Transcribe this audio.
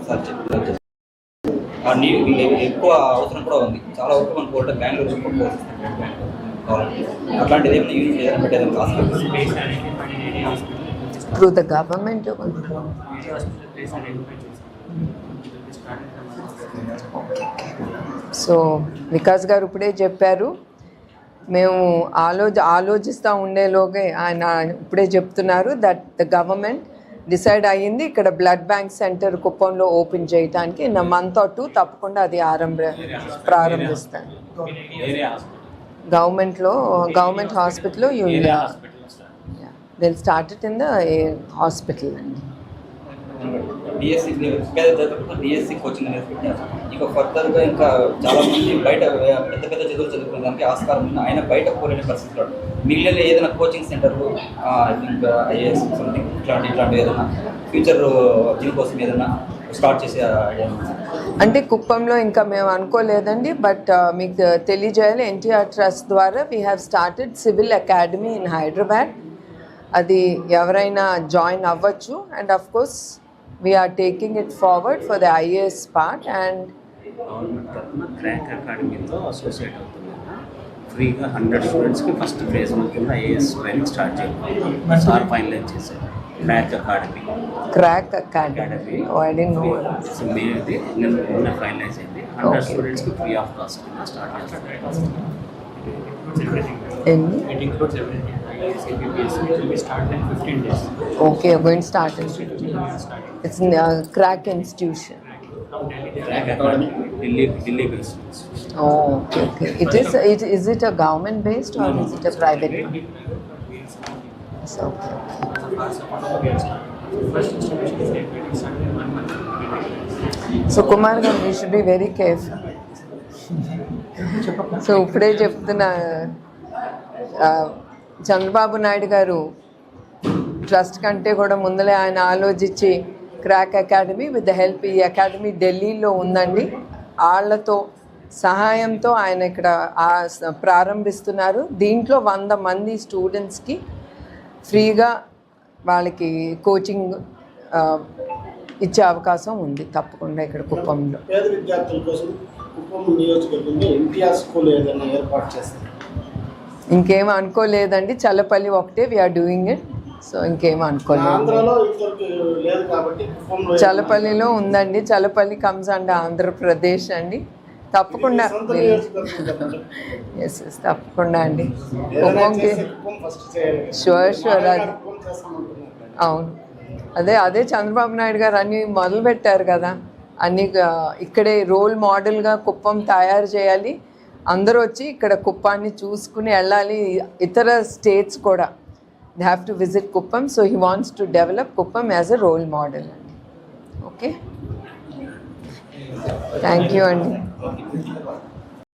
Sir చెప్పారు. ఎక్కువ అవసరం కూడా ఉంది. చాలా వరకు మన కోట బెంగళూరు అట్లాంటిది ఏమైనా యూజ్ ఏదైనా పెట్టేదాన్ని through the government. So Vikas గారు ఇప్పుడే చెప్పారు, మేము ఆలోచిస్తూ ఉండేలోగే ఆయన ఇప్పుడే చెప్తున్నారు దట్ ద గవర్నమెంట్ డిసైడ్ అయ్యింది ఇక్కడ బ్లడ్ బ్యాంక్ సెంటర్ కుప్పంలో ఓపెన్ చేయడానికి ఇన్ మంత్ ఆర్ 2 తప్పకుండా అది ప్రారంభిస్తాను. గవర్నమెంట్ హాస్పిటల్లో they'll start it in the hospital. DSC coaching ఇంకా ఫర్దర్గా ఇంకా చాలా మంది బయట పెద్ద పెద్ద చదువులు చదువుకోవడానికి ఆస్కారం ఉంది. ఆయన బయట పోలేని పరిస్థితుల్లో మిగిలిన ఏదైనా కోచింగ్ సెంటర్లు ఇంకా ఐఏఎస్ సంథింగ్ ఇట్లాంటి ఏదైనా ఫ్యూచర్ దీనికోసం ఏదైనా స్టార్ట్ చేసే ఐడియా అంటే కుప్పంలో ఇంకా మేము అనుకోలేదండి. బట్ మీకు తెలియజేయాలి, ఎన్టీఆర్ ట్రస్ట్ ద్వారా we have started civil academy in Hyderabad. అది ఎవరైనా జాయిన్ అవ్వచ్చు. And of course we're taking it forward for the IAS part. And government తరఫున క్రాక్ అకాడమీతో అసోసియేట్ అవుతుంది. ఫ్రీగా 100 స్టూడెంట్స్కి ఫస్ట్ ప్లేస్మెంట్ కింద ఐఏఎస్ ట్రైనింగ్ స్టార్ట్ చేయాలి. సార్ ఫైనలైజ్ చేశారు crack academy. I don't know. మేది నిన్న ఫైనలైజ్ అయింది. 100 స్టూడెంట్స్కి ఫ్రీ ఆఫ్ కాస్ట్ కింద స్టార్ట్ చేస్తారు. It includes everything. CPPS will be started in 15 days. Okay, we're going to start in 15 days. It's in a crack institution. Crack academy, Delhi based. Oh, okay. Is it a government based or is it a private one? So, First institution is started in 1 month. So Kumar, we should be very careful. So ఇప్పుడే చెప్తున్న చంద్రబాబు నాయుడు గారు trust కంటే కూడా ముందలే ఆయన ఆలోచించి crack academy with the help, ఈ academy ఢిల్లీలో ఉందండి, వాళ్ళతో సహాయంతో ఆయన ఇక్కడ ప్రారంభిస్తున్నారు. దీంట్లో 100 మంది స్టూడెంట్స్కి ఫ్రీగా వాళ్ళకి కోచింగ్ ఇచ్చే అవకాశం ఉంది తప్పకుండా ఇక్కడ కుప్పంలో. పేద విద్యార్థుల కోసం కుప్పం నియోజకవర్గంలో ఎన్టీఆర్ స్కూల్ ఏదైనా ఏర్పాటు చేస్తారు? ఇంకేం అనుకోలేదండి, చల్లపల్లి ఒకటే వీఆర్ డూయింగ్ ఇట్. సో ఇంకేం అనుకోలేదు. చల్లపల్లిలో ఉందండి, చల్లపల్లి కమ్స్ అండ్ ఆంధ్రప్రదేశ్ అండి. తప్పకుండా ఎస్ తప్పకుండా అండి. కుప్పంకి షూర్ అది అవును. అదే చంద్రబాబు నాయుడు గారు అన్నీ మొదలుపెట్టారు కదా, అన్నీ ఇక్కడే రోల్ మోడల్గా కుప్పం తయారు చేయాలి, అందరూ వచ్చి ఇక్కడ కుప్పాన్ని చూసుకుని వెళ్ళాలి. ఇతర స్టేట్స్ కూడా they have to visit Kuppam. So he wants to develop Kuppam as a role model అండి. ఓకే, థ్యాంక్ యూ అండి.